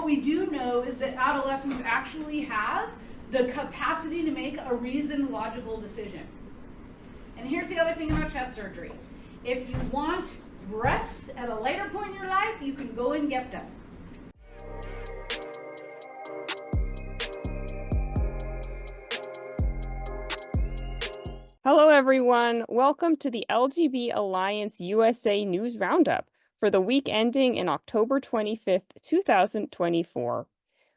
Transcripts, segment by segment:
what we do know is that adolescents actually have the capacity to make a reasoned, logical decision. And here's the other thing about chest surgery. If you want breasts at a later point in your life, you can go and get them. Hello, everyone. Welcome to the LGB Alliance USA News Roundup for the week ending in October 25th, 2024.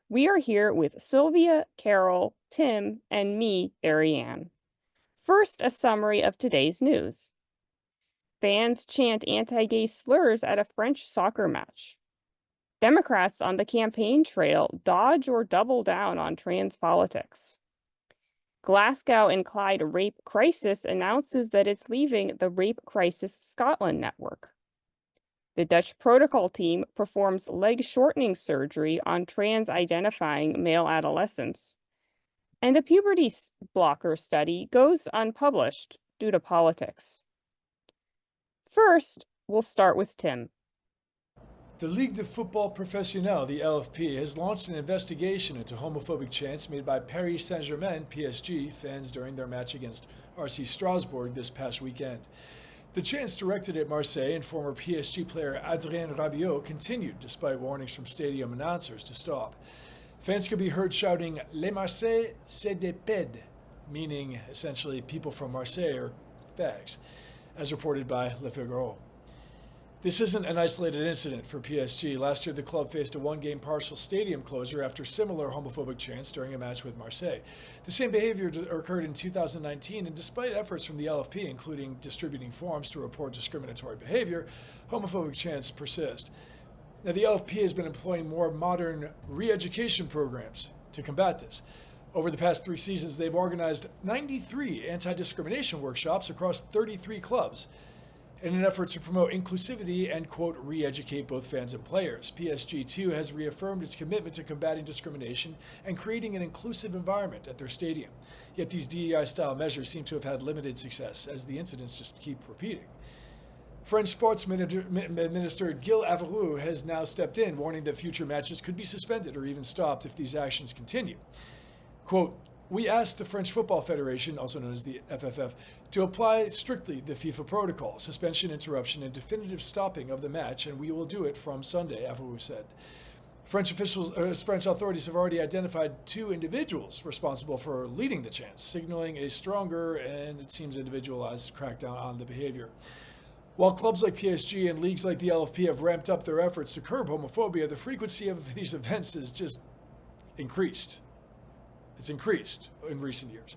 We are here with Sylvia, Carol, Tim, and me, Ariane. First, a summary of today's news. Fans chant anti-gay slurs at a French soccer match. Democrats on the campaign trail dodge or double down on trans politics. Glasgow and Clyde Rape Crisis announces that it's leaving the Rape Crisis Scotland network. The Dutch protocol team performs leg shortening surgery on trans-identifying male adolescents. And a puberty blocker study goes unpublished due to politics. First, we'll start with Tim. The Ligue de Football Professionnel, the LFP, has launched an investigation into homophobic chants made by Paris Saint-Germain, PSG, fans during their match against RC Strasbourg this past weekend. The chants directed at Marseille and former PSG player Adrien Rabiot continued despite warnings from stadium announcers to stop. Fans could be heard shouting, "Les Marseillais, c'est des pèdes," meaning essentially people from Marseille are fags, as reported by Le Figaro. This isn't an isolated incident for PSG. Last year, the club faced a one-game partial stadium closure after similar homophobic chants during a match with Marseille. The same behavior occurred in 2019, and despite efforts from the LFP, including distributing forms to report discriminatory behavior, homophobic chants persist. Now, the LFP has been employing more modern re-education programs to combat this. Over the past 3 seasons, they've organized 93 anti-discrimination workshops across 33 clubs. In an effort to promote inclusivity and, quote, re-educate both fans and players, PSG too has reaffirmed its commitment to combating discrimination and creating an inclusive environment at their stadium. Yet these DEI-style measures seem to have had limited success, as the incidents just keep repeating. French Sports Minister Gilles Averill has now stepped in, warning that future matches could be suspended or even stopped if these actions continue. Quote, "We asked the French Football Federation, also known as the FFF, to apply strictly the FIFA protocol, suspension, interruption, and definitive stopping of the match, and we will do it from Sunday," Averill said. French authorities have already identified 2 individuals responsible for leading the chants, signaling a stronger and, it seems, individualized crackdown on the behavior. While clubs like PSG and leagues like the LFP have ramped up their efforts to curb homophobia, the frequency of these events has just increased. It's increased in recent years.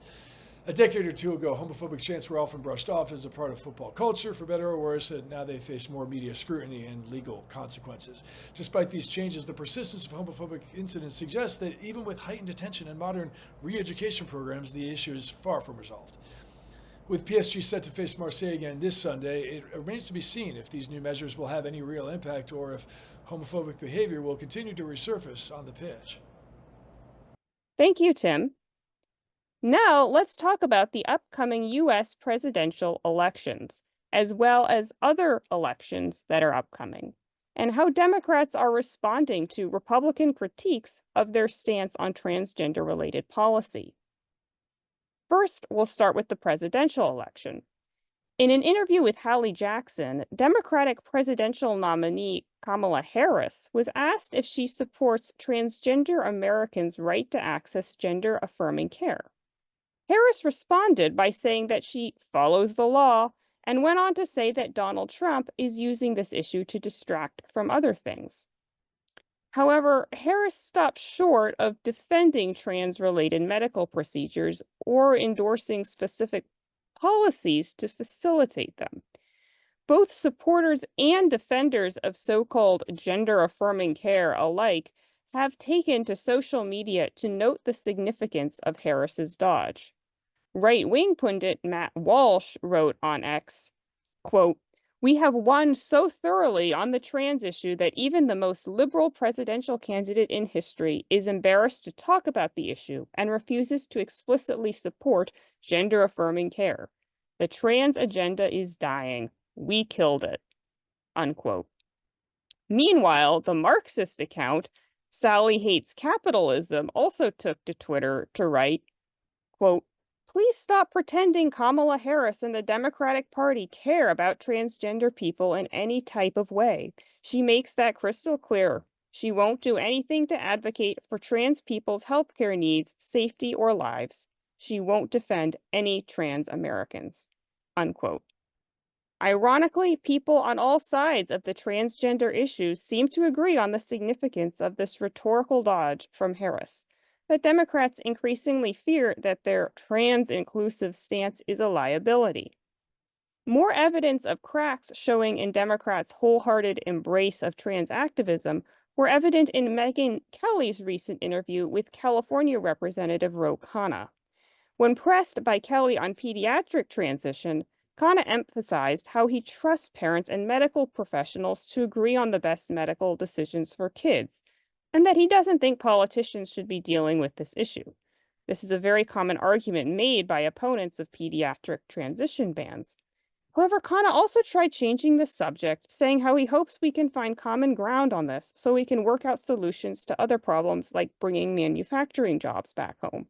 A decade or 2 ago, homophobic chants were often brushed off as a part of football culture, for better or worse, and now they face more media scrutiny and legal consequences. Despite these changes, the persistence of homophobic incidents suggests that even with heightened attention and modern re-education programs, the issue is far from resolved. With PSG set to face Marseille again this Sunday, it remains to be seen if these new measures will have any real impact or if homophobic behavior will continue to resurface on the pitch. Thank you, Tim. Now, let's talk about the upcoming U.S. presidential elections, as well as other elections that are upcoming, and how Democrats are responding to Republican critiques of their stance on transgender-related policy. First, we'll start with the presidential election. In an interview with Hallie Jackson, Democratic presidential nominee Kamala Harris was asked if she supports transgender Americans' right to access gender-affirming care. Harris responded by saying that she follows the law and went on to say that Donald Trump is using this issue to distract from other things. However, Harris stopped short of defending trans-related medical procedures or endorsing specific policies to facilitate them. Both supporters and defenders of so-called gender-affirming care alike have taken to social media to note the significance of Harris's dodge. Right-wing pundit Matt Walsh wrote on X, quote, "We have won so thoroughly on the trans issue that even the most liberal presidential candidate in history is embarrassed to talk about the issue and refuses to explicitly support gender-affirming care. The trans agenda is dying. We killed it." Unquote. Meanwhile, the Marxist account Sally Hates Capitalism also took to Twitter to write, quote, "Please stop pretending Kamala Harris and the Democratic Party care about transgender people in any type of way. She makes that crystal clear. She won't do anything to advocate for trans people's healthcare needs, safety, or lives. She won't defend any trans Americans." Unquote. Ironically, people on all sides of the transgender issues seem to agree on the significance of this rhetorical dodge from Harris. But Democrats increasingly fear that their trans-inclusive stance is a liability. More evidence of cracks showing in Democrats' wholehearted embrace of trans activism were evident in Megyn Kelly's recent interview with California Representative Ro Khanna. When pressed by Kelly on pediatric transition, Khanna emphasized how he trusts parents and medical professionals to agree on the best medical decisions for kids, and that he doesn't think politicians should be dealing with this issue. This is a very common argument made by opponents of pediatric transition bans. However, Khanna also tried changing the subject, saying how he hopes we can find common ground on this so we can work out solutions to other problems like bringing manufacturing jobs back home.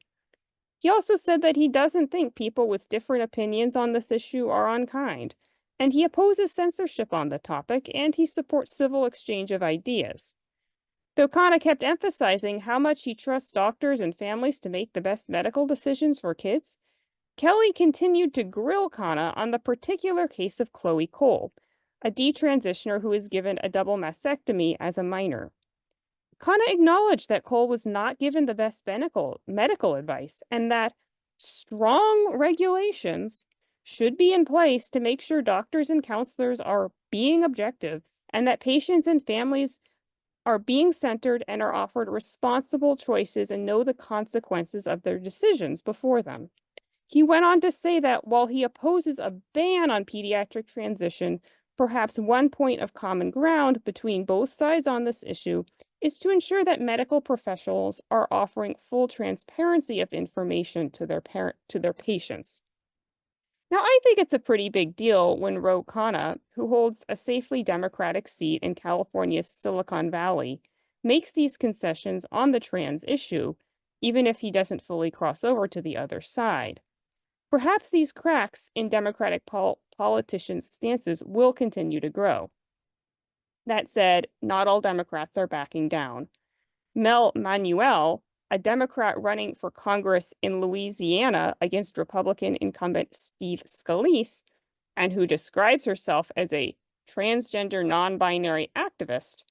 He also said that he doesn't think people with different opinions on this issue are unkind, and he opposes censorship on the topic, and he supports civil exchange of ideas. Though Khanna kept emphasizing how much he trusts doctors and families to make the best medical decisions for kids, Kelly continued to grill Khanna on the particular case of Chloe Cole, a detransitioner who was given a double mastectomy as a minor. Khanna acknowledged that Cole was not given the best medical advice and that strong regulations should be in place to make sure doctors and counselors are being objective and that patients and families are being centered and are offered responsible choices and know the consequences of their decisions before them. He went on to say that while he opposes a ban on pediatric transition, perhaps one point of common ground between both sides on this issue is to ensure that medical professionals are offering full transparency of information to their patients. Now, I think it's a pretty big deal when Ro Khanna, who holds a safely Democratic seat in California's Silicon Valley, makes these concessions on the trans issue, even if he doesn't fully cross over to the other side. Perhaps these cracks in Democratic politicians' stances will continue to grow. That said, not all Democrats are backing down. Mel Manuel, a Democrat running for Congress in Louisiana against Republican incumbent Steve Scalise, and who describes herself as a transgender non-binary activist,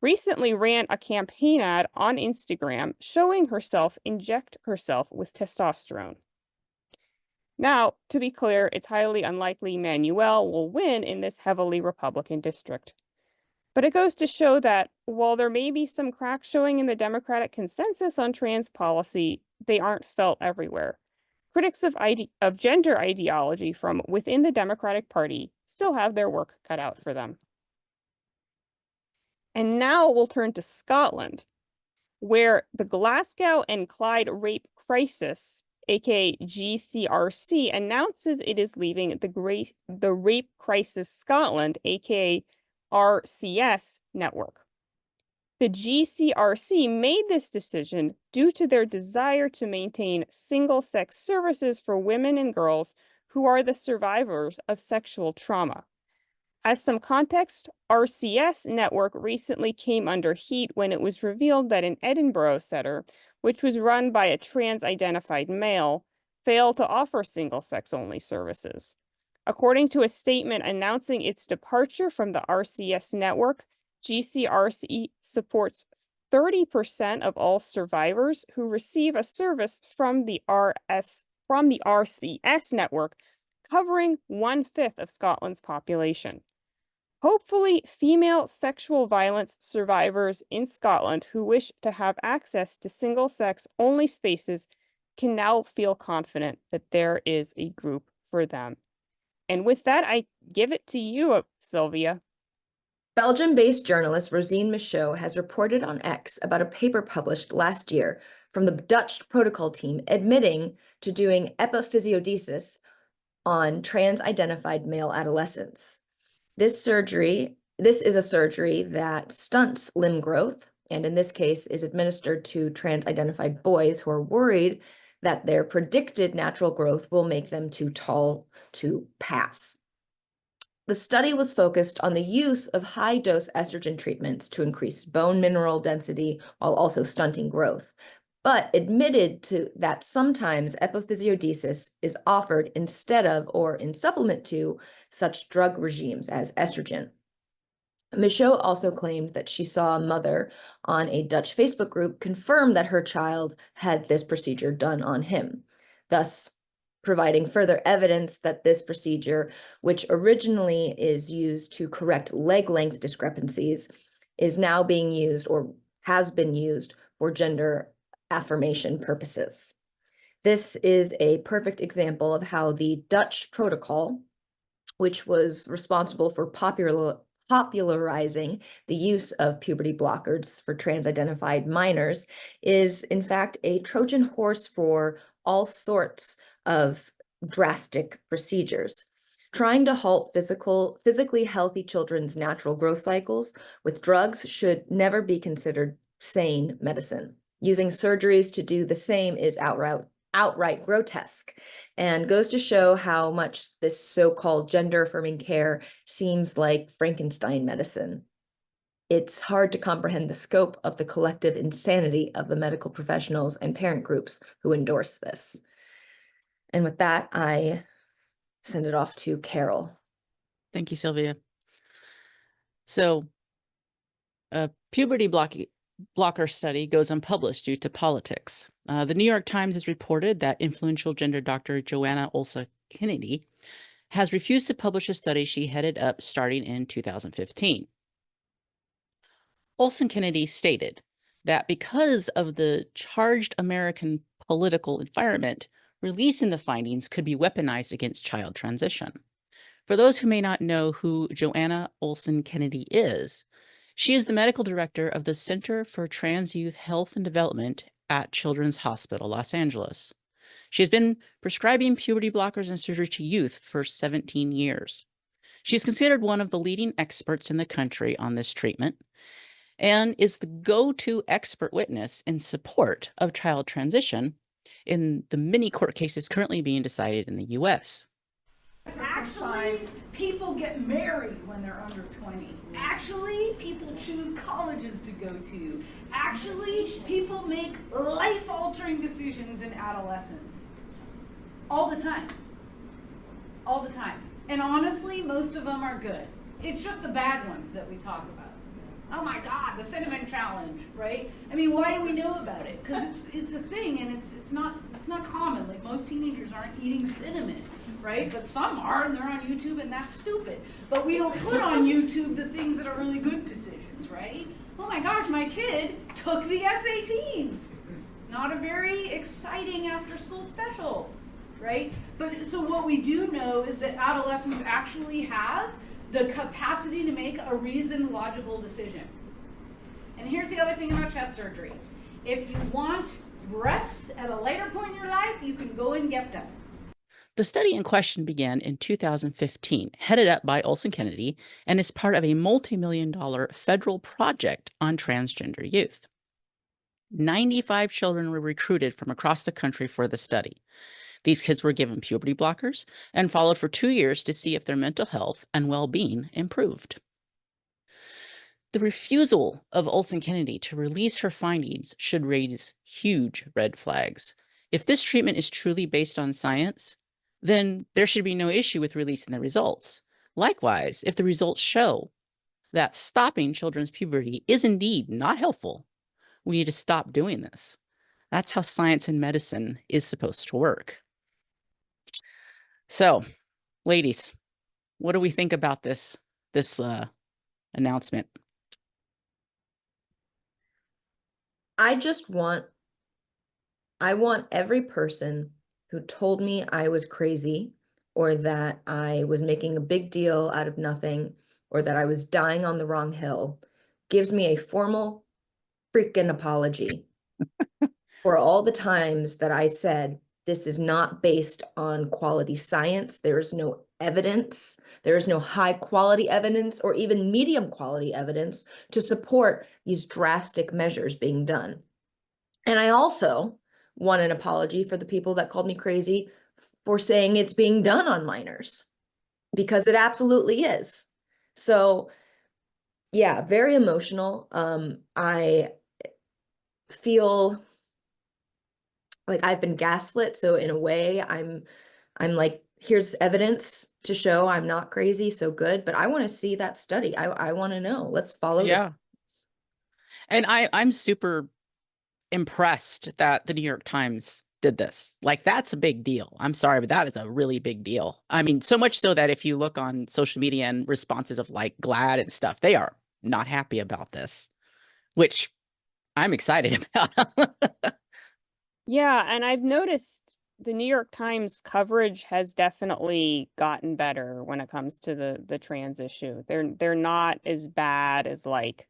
recently ran a campaign ad on Instagram showing herself inject herself with testosterone. Now, to be clear, it's highly unlikely Manuel will win in this heavily Republican district. But it goes to show that while there may be some cracks showing in the Democratic consensus on trans policy, they aren't felt everywhere. Critics of gender ideology from within the Democratic Party still have their work cut out for them. And now we'll turn to Scotland, where the Glasgow and Clyde rape crisis, aka GCRC, announces it is leaving the Rape Crisis Scotland, aka RCS network. The GCRC made this decision due to their desire to maintain single-sex services for women and girls who are the survivors of sexual trauma. As some context, RCS network recently came under heat when it was revealed that an Edinburgh centre, which was run by a trans-identified male, failed to offer single-sex only services. According to a statement announcing its departure from the RCS network, GCRC supports 30% of all survivors who receive a service from the RCS network, covering 1/5 of Scotland's population. Hopefully, female sexual violence survivors in Scotland who wish to have access to single-sex only spaces can now feel confident that there is a group for them. And with that, I give it to you, Sylvia. Belgium-based journalist Rosine Michaud has reported on X about a paper published last year from the Dutch protocol team admitting to doing epiphysiodesis on trans-identified male adolescents. This is a surgery that stunts limb growth and in this case is administered to trans-identified boys who are worried that their predicted natural growth will make them too tall to pass. The study was focused on the use of high-dose estrogen treatments to increase bone mineral density while also stunting growth, but admitted to that sometimes epiphysiodesis is offered instead of or in supplement to such drug regimes as estrogen. Michaud also claimed that she saw a mother on a Dutch Facebook group confirm that her child had this procedure done on him, thus providing further evidence that this procedure, which originally is used to correct leg length discrepancies, is now being used or has been used for gender affirmation purposes. This is a perfect example of how the Dutch protocol, which was responsible for popularizing the use of puberty blockers for trans-identified minors, is in fact a Trojan horse for all sorts of drastic procedures. Trying to halt physically healthy children's natural growth cycles with drugs should never be considered sane medicine. Using surgeries to do the same is outright grotesque and goes to show how much this so-called gender-affirming care seems like Frankenstein medicine. It's hard to comprehend the scope of the collective insanity of the medical professionals and parent groups who endorse this. And with that, I send it off to Carol. Thank you, Sylvia. So, a puberty blocker study goes unpublished due to politics. The New York Times has reported that influential gender doctor Joanna Olson-Kennedy has refused to publish a study she headed up starting in 2015. Olson-Kennedy stated that because of the charged American political environment, releasing the findings could be weaponized against child transition. For those who may not know who Joanna Olson-Kennedy is, she is the medical director of the Center for Trans Youth Health and Development at Children's Hospital, Los Angeles. She has been prescribing puberty blockers and surgery to youth for 17 years. She is considered one of the leading experts in the country on this treatment and is the go-to expert witness in support of child transition in the many court cases currently being decided in the U.S. Actually, people get married when they're under 20. Actually, people choose colleges to go to. Actually, people make life-altering decisions in adolescence. All the time. All the time. And honestly, most of them are good. It's just the bad ones that we talk about. Oh my God, the cinnamon challenge, right? I mean, why do we know about it? Because it's a thing, and it's not common. Like, most teenagers aren't eating cinnamon, right? But some are, and they're on YouTube, and that's stupid. But we don't put on YouTube the things that are really good decisions, right? Oh my gosh, my kid took the SATs. Not a very exciting after-school special, right? But so what we do know is that adolescents actually have the capacity to make a reasoned, logical decision. And here's the other thing about chest surgery. If you want breasts at a later point in your life, you can go and get them. The study in question began in 2015, headed up by Olson-Kennedy, and is part of a multi-million-dollar federal project on transgender youth. 95 children were recruited from across the country for the study. These kids were given puberty blockers and followed for 2 years to see if their mental health and well-being improved. The refusal of Olson-Kennedy to release her findings should raise huge red flags. If this treatment is truly based on science, then there should be no issue with releasing the results. Likewise, if the results show that stopping children's puberty is indeed not helpful, we need to stop doing this. That's how science and medicine is supposed to work. So, ladies, what do we think about this announcement? I want every person who told me I was crazy or that I was making a big deal out of nothing or that I was dying on the wrong hill gives me a formal freaking apology for all the times that I said This is not based on quality science. There is no evidence. There is no high quality evidence or even medium quality evidence to support these drastic measures being done. And I also want an apology for the people that called me crazy for saying it's being done on minors, because it absolutely is. So yeah, very emotional. I feel like I've been gaslit. So in a way, I'm like, here's evidence to show I'm not crazy. So good. But I want to see that study. I want to know. Let's follow Yeah. this. And I'm super impressed that the New York Times did this. Like, that's a big deal. I'm sorry, but that is a really big deal. I mean, so much so that if you look on social media and responses of like GLAAD and stuff, they are not happy about this, which I'm excited about. Yeah, and I've noticed the New York Times coverage has definitely gotten better when it comes to the trans issue. They're not as bad as like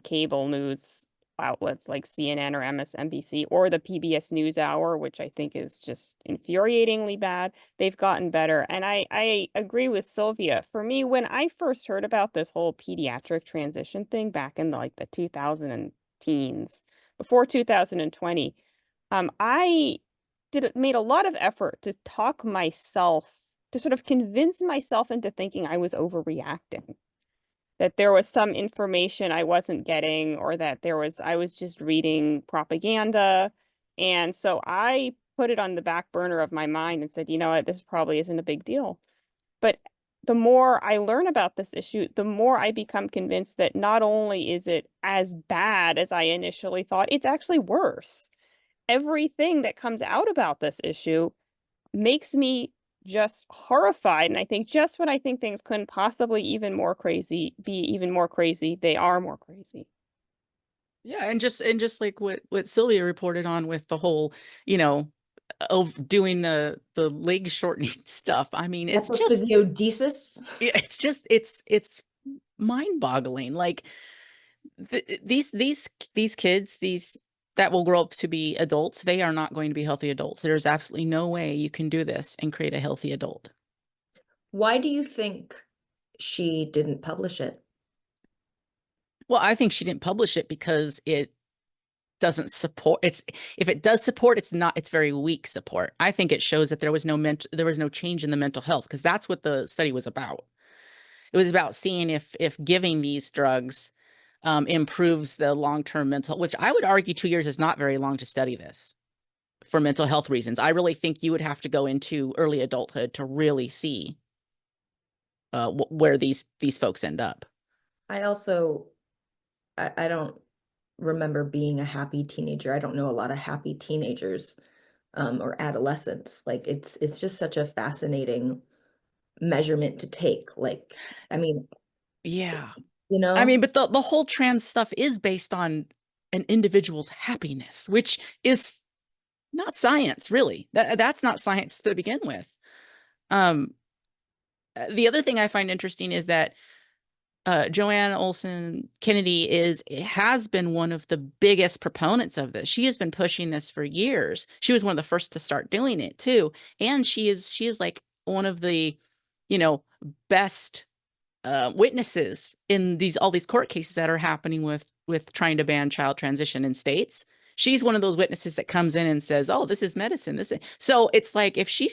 cable news outlets like CNN or MSNBC or the PBS NewsHour, which I think is just infuriatingly bad. They've gotten better. And I agree with Sylvia. For me, when I first heard about this whole pediatric transition thing back in like the 2000 teens, before 2020, I made a lot of effort to talk myself, to sort of convince myself into thinking I was overreacting, that there was some information I wasn't getting, or that I was just reading propaganda. And so I put it on the back burner of my mind and said, you know what, this probably isn't a big deal. But the more I learn about this issue, the more I become convinced that not only is it as bad as I initially thought, it's actually worse. Everything that comes out about this issue makes me just horrified. And I think just when I think things couldn't possibly be even more crazy, they are more crazy. Yeah, and just like what Sylvia reported on with the whole, you know, doing the leg shortening stuff. I mean, it's just Epiphysiodesis. it's mind-boggling. Like these kids, these that will grow up to be adults, they are not going to be healthy adults. There's absolutely no way you can do this and create a healthy adult. Why do you think she didn't publish it? Well, I think she didn't publish it because it doesn't support if it does support, it's very weak support. I think it shows that there was no change in the mental health, because that's what the study was about. It was about seeing if giving these drugs improves the long-term mental, which I would argue 2 years is not very long to study this for mental health reasons. I really think you would have to go into early adulthood to really see where these folks end up. I also, I don't remember being a happy teenager. I don't know a lot of happy teenagers or adolescents. Like it's just such a fascinating measurement to take. Like, I mean, Yeah. you know, I mean, but the whole trans stuff is based on an individual's happiness, which is not science, really. That's not science to begin with. The other thing I find interesting is that Joanne Olson-Kennedy has been one of the biggest proponents of this. She has been pushing this for years. She was one of the first to start doing it too, and she is like one of the, you know, best witnesses in all these court cases that are happening with trying to ban child transition in states. She's one of those witnesses that comes in and says, "Oh, this is medicine." So it's like if she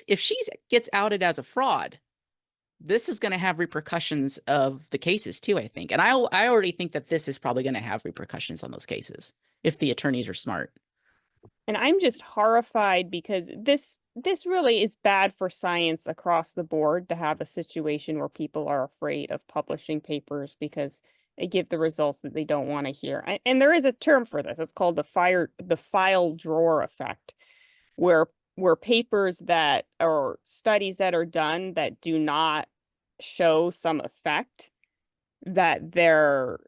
gets outed as a fraud, this is going to have repercussions of the cases too, I think. And I already think that this is probably going to have repercussions on those cases if the attorneys are smart. And I'm just horrified because this really is bad for science across the board, to have a situation where people are afraid of publishing papers because they give the results that they don't want to hear. And there is a term for this. It's called the file drawer effect, where papers that or studies that are done that do not show some effect, that they're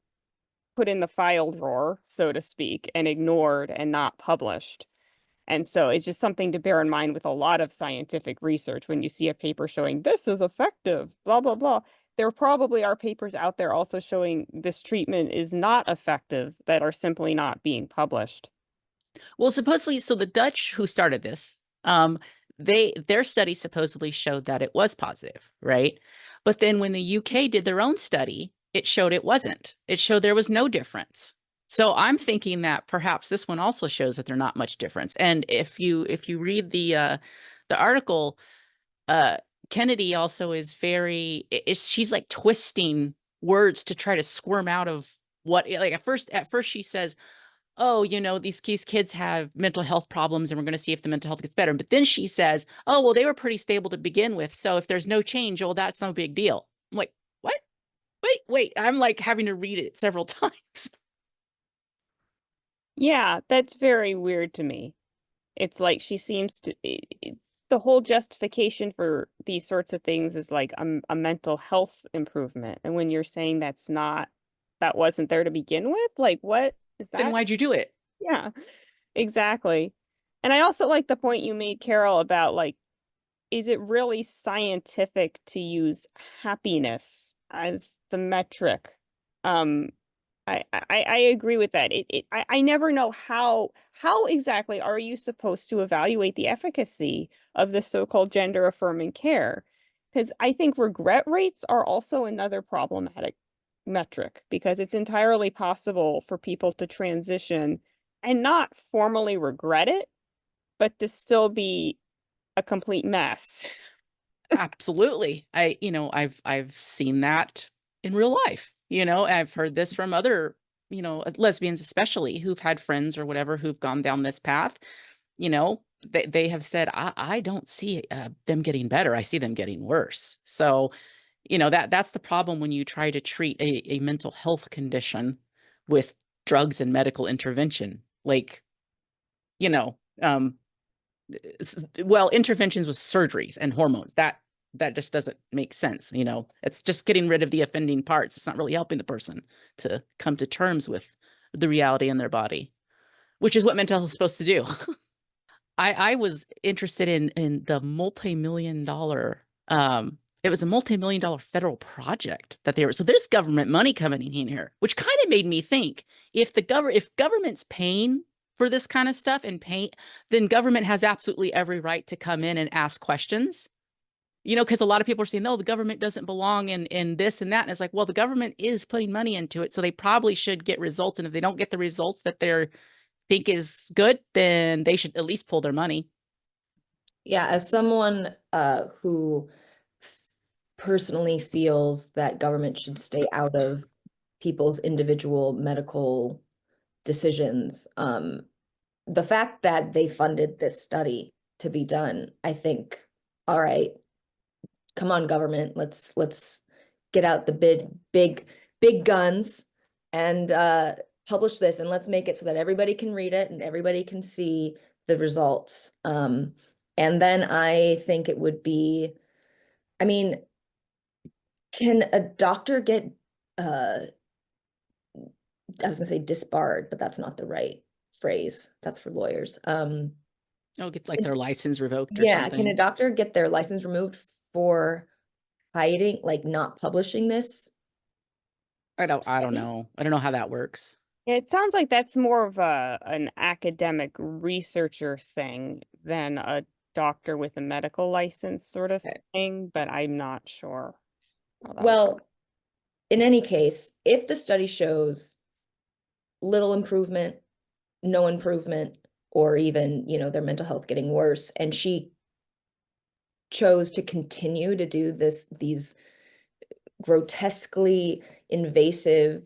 put in the file drawer, so to speak, and ignored and not published. And so it's just something to bear in mind with a lot of scientific research. When you see a paper showing this is effective, blah, blah, blah, there probably are papers out there also showing this treatment is not effective that are simply not being published. Well, supposedly, so the Dutch who started this, Their study supposedly showed that it was positive, right? But then when the UK did their own study, it showed it wasn't. It showed there was no difference. So I'm thinking that perhaps this one also shows that there's not much difference. And if you read the article, Kennedy also is she's like twisting words to try to squirm out of what, like at first she says, oh, these kids have mental health problems and we're going to see if the mental health gets better. But then she says, oh, well, they were pretty stable to begin with. So if there's no change, well, that's no big deal. I'm like, what? Wait. I'm like having to read it several times. Yeah, that's very weird to me. It's like she seems to, the whole justification for these sorts of things is like a mental health improvement. And when you're saying that wasn't there to begin with, like what is that? Then why'd you do it? Yeah, exactly. And I also like the point you made, Carol, about like, is it really scientific to use happiness as the metric? I agree with that. I never know how exactly are you supposed to evaluate the efficacy of the so-called gender affirming care? Because I think regret rates are also another problematic metric, because it's entirely possible for people to transition and not formally regret it, but to still be a complete mess. Absolutely. I've seen that in real life. I've heard this from other, lesbians especially, who've had friends or whatever who've gone down this path. They have said, I don't see them getting better. I see them getting worse. So, that's the problem when you try to treat a mental health condition with drugs and medical intervention. Like, well, interventions with surgeries and hormones, that just doesn't make sense. It's just getting rid of the offending parts. It's not really helping the person to come to terms with the reality in their body, which is what mental health is supposed to do. I was interested in the multi-million-dollar, it was a multi-million-dollar federal project that so there's government money coming in here, which kind of made me think, if government's paying for this kind of stuff then government has absolutely every right to come in and ask questions. Because a lot of people are saying, no, the government doesn't belong in this and that. And it's like, well, the government is putting money into it, so they probably should get results. And if they don't get the results that they think is good, then they should at least pull their money. Yeah, as someone who personally feels that government should stay out of people's individual medical decisions, the fact that they funded this study to be done, I think, all right, come on, government, let's get out the big guns and publish this, and let's make it so that everybody can read it and everybody can see the results. And then I think it would be, I mean, can a doctor get I was gonna say disbarred, but that's not the right phrase. That's for lawyers. Get like their license revoked or Yeah, something. can a doctor get their license removed for hiding, like not publishing this? I don't study? know. I don't know how that works. It sounds like that's more of an academic researcher thing than a doctor with a medical license sort of Okay. thing, but I'm not sure how that Well, in any case, if the study shows little improvement, no improvement, or even, their mental health getting worse, and she chose to continue to do these grotesquely invasive,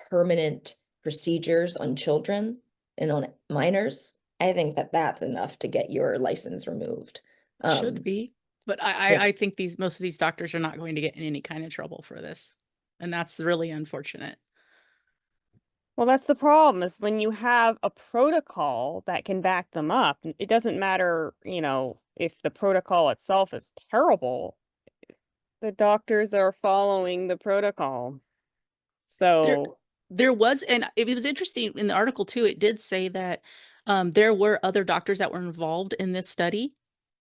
permanent procedures on children and on minors, I think that that's enough to get your license removed. Should be. But yeah. I think most of these doctors are not going to get in any kind of trouble for this. And that's really unfortunate. Well, that's the problem, is when you have a protocol that can back them up, it doesn't matter, if the protocol itself is terrible, the doctors are following the protocol. So There was, and it was interesting in the article too, it did say that there were other doctors that were involved in this study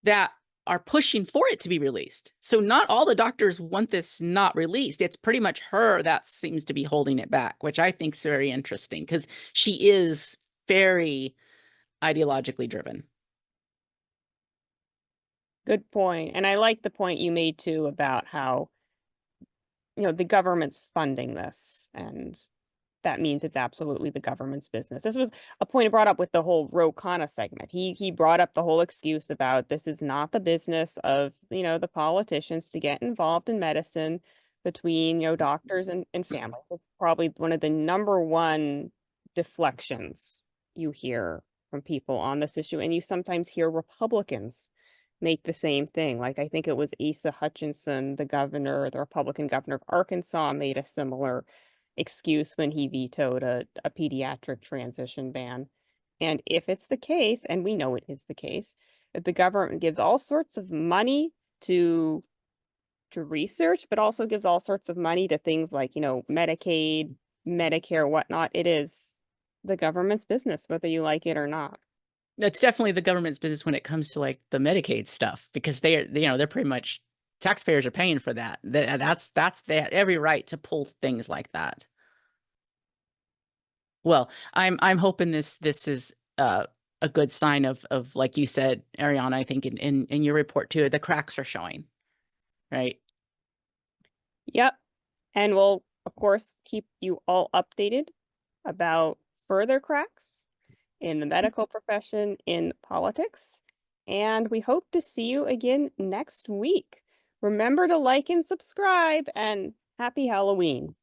that are pushing for it to be released. So not all the doctors want this not released. It's pretty much her that seems to be holding it back, which I think is very interesting because she is very ideologically driven. Good point. And I like the point you made too about how, the government's funding this, and that means it's absolutely the government's business. This was a point brought up with the whole Ro Khanna segment. He brought up the whole excuse about this is not the business of, the politicians to get involved in medicine between, doctors and families. It's probably one of the number one deflections you hear from people on this issue. And you sometimes hear Republicans make the same thing. Like I think it was Asa Hutchinson, the Republican governor of Arkansas, made a similar excuse when he vetoed a pediatric transition ban. And if it's the case, and we know it is the case, that the government gives all sorts of money to research, but also gives all sorts of money to things like, Medicaid, Medicare, whatnot, it is the government's business, whether you like it or not. It's definitely the government's business when it comes to like the Medicaid stuff, because they're pretty much, taxpayers are paying for that. That's they have every right to pull things like that. Well, I'm hoping this is a good sign of like you said, Ariana, I think in your report too, the cracks are showing, right? Yep. And we'll, of course, keep you all updated about further cracks in the medical profession, in politics. And we hope to see you again next week. Remember to like and subscribe, and happy Halloween.